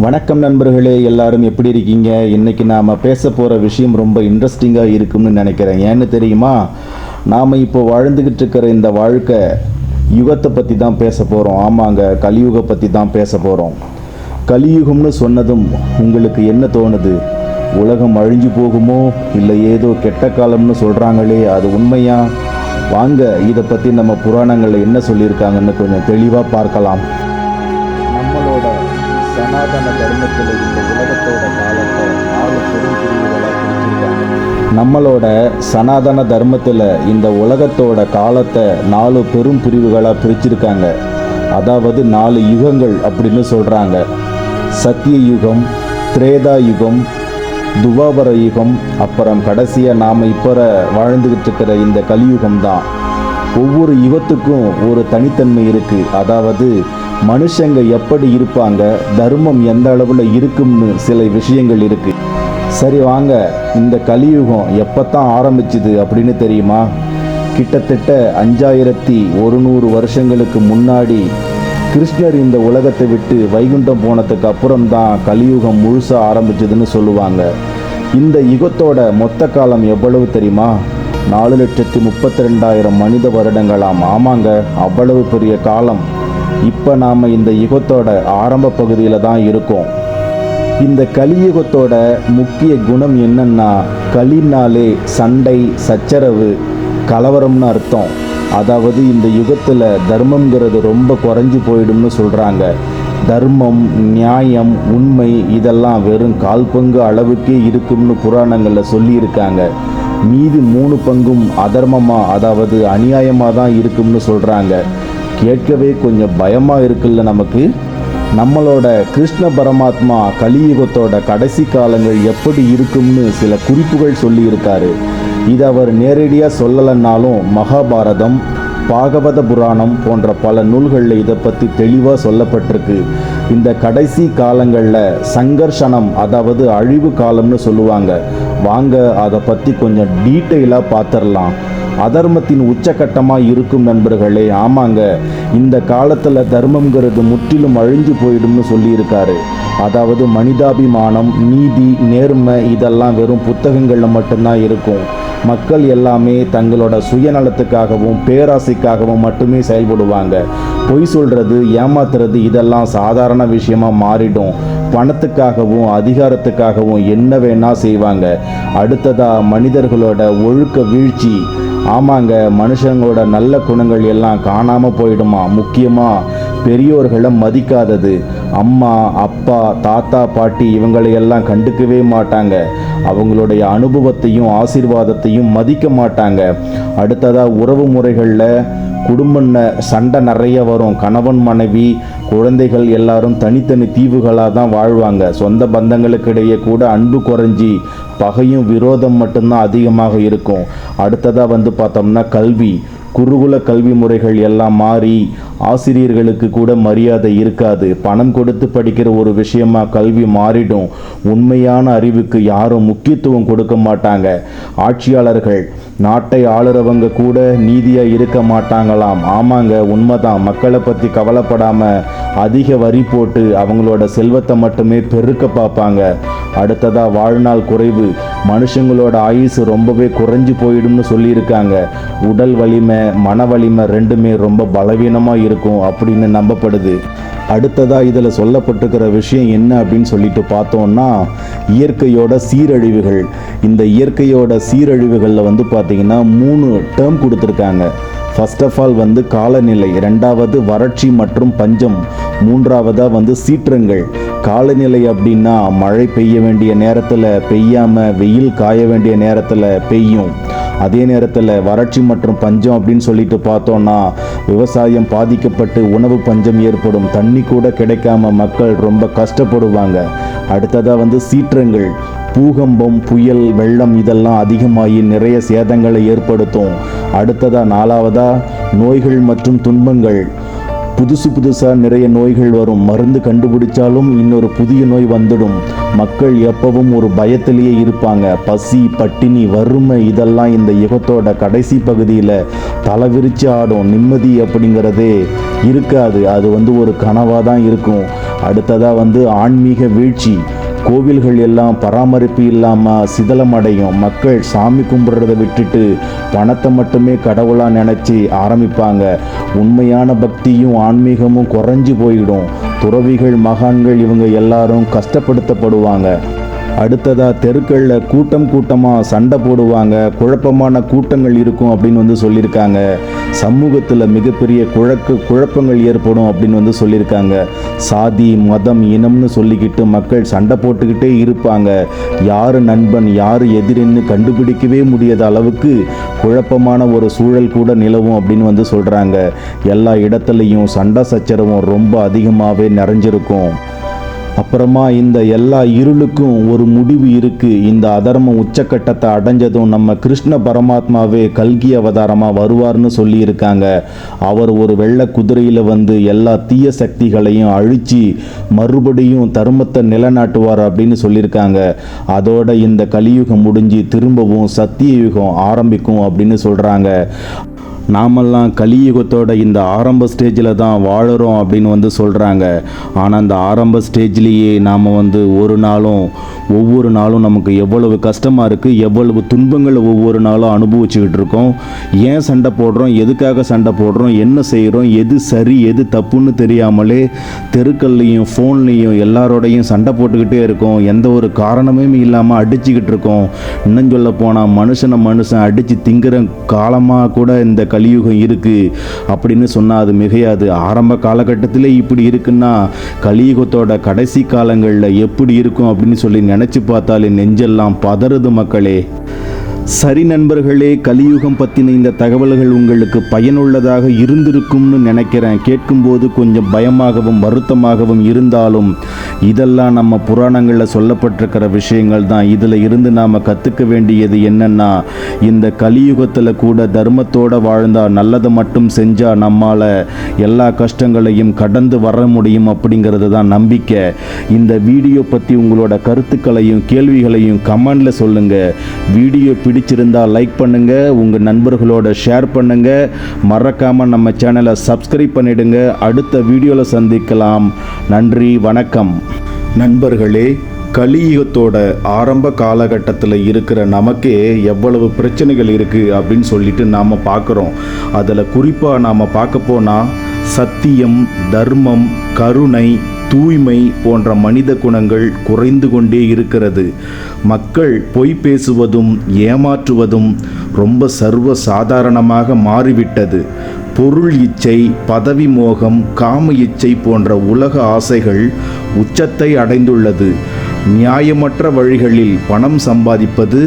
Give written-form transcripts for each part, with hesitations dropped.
வணக்கம் நண்பர்களே, எல்லாரும் எப்படி இருக்கீங்க? இன்றைக்கி நாம் பேச போகிற விஷயம் ரொம்ப இன்ட்ரெஸ்டிங்காக இருக்கும்னு நினைக்கிறேன். ஏன்னு தெரியுமா? நாம் இப்போ வாழ்ந்துக்கிட்டு இருக்கிற இந்த வாழ்க்கை யுகத்தை பற்றி தான் பேச போகிறோம். ஆமாங்க, கலியுகை பற்றி தான் பேச போகிறோம். கலியுகம்னு சொன்னதும் உங்களுக்கு என்ன தோணுது? உலகம் அழிஞ்சு போகுமோ, இல்லை ஏதோ கெட்ட காலம்னு சொல்கிறாங்களே, அது உண்மையா? வாங்க, இதை பற்றி நம்ம புராணங்களில் என்ன சொல்லியிருக்காங்கன்னு கொஞ்சம் தெளிவாக பார்க்கலாம். நம்மளோட சனாதன தர்மத்தில் இந்த உலகத்தோட காலத்தை 4 பெரும் பிரிவுகளாக பிரிச்சிருக்காங்க. நம்மளோட சனாதன தர்மத்தில் இந்த உலகத்தோட காலத்தை 4 பெரும் பிரிவுகளாக பிரிச்சிருக்காங்க. அதாவது 4 யுகங்கள் அப்படின்னு சொல்கிறாங்க. சத்திய யுகம், திரேதா யுகம், துவாபர யுகம், அப்புறம் கடைசியாக நாம் இப்போ வாழ்ந்துக்கிட்டு இருக்கிற இந்த கலியுகம் தான். ஒவ்வொரு யுகத்துக்கும் ஒரு தனித்தன்மை இருக்குது. அதாவது மனுஷங்க எப்படி இருப்பாங்க, தர்மம் எந்த அளவில் இருக்கும்னு சில விஷயங்கள் இருக்குது. சரி வாங்க, இந்த கலியுகம் எப்போ தான் ஆரம்பிச்சுது அப்படின்னு தெரியுமா? கிட்டத்தட்ட 5100 வருஷங்களுக்கு முன்னாடி கிருஷ்ணர் இந்த உலகத்தை விட்டு வைகுண்டம் போனதுக்கு அப்புறம் தான் கலியுகம் முழுசாக ஆரம்பிச்சதுன்னு சொல்லுவாங்க. இந்த யுகத்தோட மொத்த காலம் எவ்வளவு தெரியுமா? 4,32,000 மனித வருடங்களாம். ஆமாங்க, அவ்வளவு பெரிய காலம். இப்போ நாம் இந்த யுகத்தோட ஆரம்ப பகுதியில் தான் இருக்கோம். இந்த கலியுகத்தோட முக்கிய குணம் என்னன்னா, கலினாலே சண்டை, சச்சரவு, கலவரம்னு அர்த்தம். அதாவது இந்த யுகத்தில் தர்மங்கிறது ரொம்ப குறைஞ்சி போயிடும்னு சொல்கிறாங்க. தர்மம், நியாயம், உண்மை இதெல்லாம் வெறும் 1/4 பங்கு அளவுக்கே இருக்கும்னு புராணங்களில் சொல்லியிருக்காங்க. மீதி 3 பங்கும் அதர்மமாக, அதாவது அநியாயமாக தான் இருக்கும்னு சொல்கிறாங்க. கேட்கவே கொஞ்சம் பயமாக இருக்குல்ல நமக்கு. நம்மளோட கிருஷ்ண பரமாத்மா கலியுகத்தோட கடைசி காலங்கள் எப்படி இருக்கும்னு சில குறிப்புகள் சொல்லியிருக்காரு. இது அவர் நேரடியாக சொல்லலைன்னாலும் மகாபாரதம், பாகவத புராணம் போன்ற பல நூல்களில் இதை பற்றி தெளிவாக சொல்லப்பட்டிருக்கு. இந்த கடைசி காலங்களில் சங்கர்ஷனம், அதாவது அழிவு காலம்னு சொல்லுவாங்க. வாங்க, அதை பற்றி கொஞ்சம் டீட்டெயிலாக பார்த்துடலாம். அதர்மத்தின் உச்சக்கட்டமாக இருக்கும் நண்பர்களே. ஆமாங்க, இந்த காலத்தில் தர்மங்கிறது முற்றிலும் அழிஞ்சு போயிடும்னு சொல்லியிருக்காரு. அதாவது மனிதாபிமானம், நீதி, நேர்மை இதெல்லாம் வெறும் புத்தகங்களில் மட்டும்தான் இருக்கும். மக்கள் எல்லாமே தங்களோட சுயநலத்துக்காகவும் பேராசைக்காகவும் மட்டுமே செயல்படுவாங்க. பொய் சொல்கிறது, ஏமாத்துறது இதெல்லாம் சாதாரண விஷயமாக மாறிடும். பணத்துக்காகவும் அதிகாரத்துக்காகவும் என்ன வேணா செய்வாங்க. அடுத்ததாக மனிதர்களோட ஒழுக்க வீழ்ச்சி. ஆமாங்க, மனுஷங்களோட நல்ல குணங்கள் எல்லாம் காணாமல் போயிடுமா. முக்கியமாக பெரியோர்களை மதிக்காதது. அம்மா, அப்பா, தாத்தா, பாட்டி இவங்களையெல்லாம் கண்டுக்கவே மாட்டாங்க. அவங்களுடைய அனுபவத்தையும் ஆசீர்வாதத்தையும் மதிக்க மாட்டாங்க. அடுத்ததாக உறவு முறைகளில் குடும்ப சண்டை நிறைய வரும். கணவன், மனைவி, குழந்தைகள் எல்லாரும் தனித்தனி தீவுகளாக தான் வாழ்வாங்க. சொந்த பந்தங்களுக்கிடையே கூட அன்பு குறைஞ்சி பகையும் விரோதம் மட்டும்தான் அதிகமாக இருக்கும். அடுத்ததாக பார்த்தோம்னா கல்வி, குருகுல கல்வி முறைகள் எல்லாம் மாறி ஆசிரியர்களுக்கு கூட மரியாதை இருக்காது. பணம் கொடுத்து படிக்கிற ஒரு விஷயமா கல்வி மாறிடும். உண்மையான அறிவுக்கு யாரும் முக்கியத்துவம் கொடுக்க மாட்டாங்க. ஆட்சியாளர்கள், நாட்டை ஆளுறவங்க கூட நீதியாக இருக்க மாட்டாங்களாம். ஆமாங்க, உண்மைதான். மக்களை பற்றி கவலைப்படாமல் அதிக வரி போட்டு அவங்களோட செல்வத்தை மட்டுமே பெருக்க பார்ப்பாங்க. அடுத்ததாக வாழ்நாள் குறைவு. மனுஷங்களோட ஆயுசு ரொம்பவே குறைஞ்சி போயிடும்னு சொல்லியிருக்காங்க. உடல் வலிமை, மன வலிமை ரெண்டுமே ரொம்ப பலவீனமாக இருக்கும் அப்படின்னு நம்பப்படுது. அடுத்ததாக இதில் சொல்லப்பட்டிருக்கிற விஷயம் என்ன அப்படின்னு சொல்லிட்டு பார்த்தோம்னா, இயற்கையோட சீரழிவுகள். இந்த இயற்கையோட சீரழிவுகளில் பார்த்தீங்கன்னா 3 டேர்ம் கொடுத்துருக்காங்க. ஃபர்ஸ்ட் ஆஃப் ஆல் காலநிலை, 2வது வறட்சி மற்றும் பஞ்சம், 3வதாக சீற்றங்கள். காலநிலை அப்படின்னா மழை பெய்ய வேண்டிய நேரத்தில் பெய்யாமல் வெயில் காய வேண்டிய நேரத்தில் பெய்யும். அதே நேரத்தில் வறட்சி மற்றும் பஞ்சம் அப்படின்னு சொல்லிட்டு பார்த்தோன்னா விவசாயம் பாதிக்கப்பட்டு உணவு பஞ்சம் ஏற்படும். தண்ணி கூட கிடைக்காம மக்கள் ரொம்ப கஷ்டப்படுவாங்க. அடுத்ததாக சீற்றங்கள், பூகம்பம், புயல், வெள்ளம் இதெல்லாம் அதிகமாகி நிறைய சேதங்களை ஏற்படுத்தும். அடுத்ததாக 4வதாக நோய்கள் மற்றும் துன்பங்கள். புதுசாக நிறைய நோய்கள் வரும். மருந்து கண்டுபிடிச்சாலும் இன்னொரு புதிய நோய் வந்துடும். மக்கள் எப்பவும் ஒரு பயத்திலேயே இருப்பாங்க. பசி, பட்டினி, வறுமை இதெல்லாம் இந்த யுகத்தோட கடைசி பகுதியில் தலைவிரிச்சு ஆடும். நிம்மதி அப்படிங்கிறதே இருக்காது. அது ஒரு கனவாக தான் இருக்கும். அடுத்ததாக ஆன்மீக வீழ்ச்சி. கோவில்கள் எல்லாம் பராமரிப்பு இல்லாமல் சிதலமடையும். மக்கள் சாமி கும்பிட்றதை விட்டுட்டு பணத்தை மட்டுமே கடவுளாக நினச்சி ஆரம்பிப்பாங்க. உண்மையான பக்தியும் ஆன்மீகமும் குறைஞ்சி போயிடும். துறவிகள், மகான்கள் இவங்க எல்லாரும் கஷ்டப்படுத்தப்படுவாங்க. அடுத்ததாக தெருக்களில் கூட்டமாக சண்டை போடுவாங்க. குழப்பமான கூட்டங்கள் இருக்கும் அப்படின்னு சொல்லியிருக்காங்க. சமூகத்தில் மிகப்பெரிய குழப்பங்கள் ஏற்படும் அப்படின்னு சொல்லியிருக்காங்க. சாதி, மதம், இனம்னு சொல்லிக்கிட்டு மக்கள் சண்டை போட்டுக்கிட்டே இருப்பாங்க. யார் நண்பன் யார் எதிரின்னு கண்டுபிடிக்கவே முடியாத அளவுக்கு குழப்பமான ஒரு சூழல் கூட நிலவும் அப்படின்னு சொல்கிறாங்க. எல்லா இடத்துலையும் சண்டை சச்சரவும் ரொம்ப அதிகமாகவே நிறைஞ்சிருக்கும். அப்புறமா இந்த எல்லா இருளுக்கும் ஒரு முடிவு இருக்குது. இந்த அதர்மம் உச்சக்கட்டத்தை அடைஞ்சதும் நம்ம கிருஷ்ண பரமாத்மாவே கல்கி அவதாரமாக வருவார்னு சொல்லியிருக்காங்க. அவர் ஒரு வெள்ளை குதிரையில் எல்லா தீய சக்திகளையும் அழித்து மறுபடியும் தர்மத்தை நிலைநாட்டுவார் அப்படின்னு சொல்லியிருக்காங்க. அதோட இந்த கலியுகம் முடிஞ்சு திரும்பவும் சத்திய யுகம் ஆரம்பிக்கும் அப்படின்னு சொல்கிறாங்க. நாமெல்லாம் கலியுகத்தோட இந்த ஆரம்ப ஸ்டேஜில் தான் வாழுறோம் அப்படின்னு சொல்கிறாங்க. ஆனால் அந்த ஆரம்ப ஸ்டேஜ்லேயே நாம் ஒவ்வொரு நாளும் நமக்கு எவ்வளவு கஷ்டமாக இருக்குது, எவ்வளவு துன்பங்களை ஒவ்வொரு நாளும் அனுபவிச்சுக்கிட்டு இருக்கோம். ஏன் சண்டை போடுறோம், எதுக்காக சண்டை போடுறோம், என்ன செய்கிறோம், எது சரி எது தப்புன்னு தெரியாமலே தெருக்கள்லையும் ஃபோன்லேயும் எல்லாரோடையும் சண்டை போட்டுக்கிட்டே இருக்கோம். எந்த ஒரு காரணமே இல்லாமல் அடிச்சுக்கிட்டு இருக்கோம். இன்னும் சொல்ல போனால் மனுஷன் அடித்து திங்கிற காலமாக கூட இந்த கலியுகம் இருக்குது அப்படின்னு சொன்னால் அது மிகையாது. ஆரம்ப காலகட்டத்தில் இப்படி இருக்குன்னா கலியுகத்தோட கடைசி காலங்களில் எப்படி இருக்கும் அப்படின்னு சொல்லி நினச்சி பார்த்தாலே நெஞ்செல்லாம் பதறுது மக்களே. சரி நண்பர்களே, கலியுகம் பற்றின இந்த தகவல்கள் உங்களுக்கு பயனுள்ளதாக இருந்திருக்கும்னு நினைக்கிறேன். கேட்கும்போது கொஞ்சம் பயமாகவும் வருத்தமாகவும் இருந்தாலும் இதெல்லாம் நம்ம புராணங்களில் சொல்லப்பட்டிருக்கிற விஷயங்கள் தான். இதில் இருந்து நாம் கற்றுக்க வேண்டியது என்னென்னா, இந்த கலியுகத்தில் கூட தர்மத்தோடு வாழ்ந்தால், நல்லதை மட்டும் செஞ்சால் நம்மால் எல்லா கஷ்டங்களையும் கடந்து வர முடியும் அப்படிங்கிறது தான் நம்பிக்கை. இந்த வீடியோ பற்றி உங்களோட கருத்துக்களையும் கேள்விகளையும் கமெண்டில் சொல்லுங்கள். வீடியோ பிடிச்சிருந்தா லைக் பண்ணுங்க, உங்க நண்பர்களோட ஷேர் பண்ணுங்க, மறக்காம நம்ம சேனலை சப்ஸ்கிரைப் பண்ணிடுங்க. அடுத்த வீடியோல சந்திக்கலாம். நன்றி, வணக்கம். நண்பர்களே, கலியுகத்தோட ஆரம்ப காலகட்டத்தில் இருக்கிற நமக்கே எவ்வளவு பிரச்சனைகள் இருக்குது அப்படின்னு சொல்லிட்டு நாம் பார்க்குறோம். அதில் குறிப்பாக நாம் பார்க்க போனால் சத்தியம், தர்மம், கருணை, தூய்மை போன்ற மனித குணங்கள் குறைந்து கொண்டே இருக்கிறது. மக்கள் பொய் பேசுவதும் ஏமாற்றுவதும் ரொம்ப சர்வ சாதாரணமாக மாறிவிட்டது. பொருள் இச்சை, பதவி மோகம், காம இச்சை போன்ற உலக ஆசைகள் உச்சத்தை அடைந்துள்ளது. நியாயமற்ற வழிகளில் பணம் சம்பாதிப்பது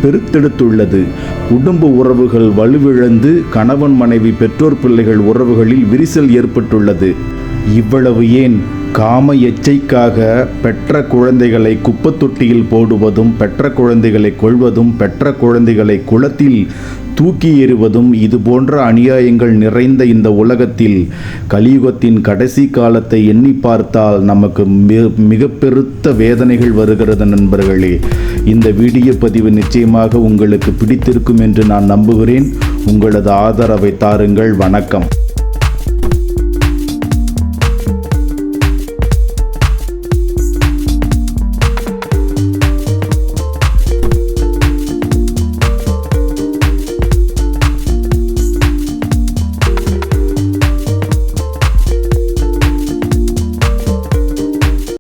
பெருத்தெடுத்துள்ளது. குடும்ப உறவுகள் வலுவிழந்து கணவன் மனைவி பெற்றோர் பிள்ளைகள் உறவுகளில் விரிசல் ஏற்பட்டுள்ளது. இவ்வளவு ஏன், காம எச்சைக்காக பெற்ற குழந்தைகளை குப்பத்தொட்டியில் போடுவதும், பெற்ற குழந்தைகளை கொல்வதும், பெற்ற குழந்தைகளை குளத்தில் தூக்கி எறிவதும், இது போன்ற அநியாயங்கள் நிறைந்த இந்த உலகத்தில் கலியுகத்தின் கடைசி காலத்தை எண்ணி பார்த்தால் நமக்கு மிக பெருத்த வேதனைகள் வருகிறது நண்பர்களே. இந்த வீடியோ பதிவு நிச்சயமாக உங்களுக்கு பிடித்திருக்கும் என்று நான் நம்புகிறேன். உங்களது ஆதரவை தாருங்கள். வணக்கம்.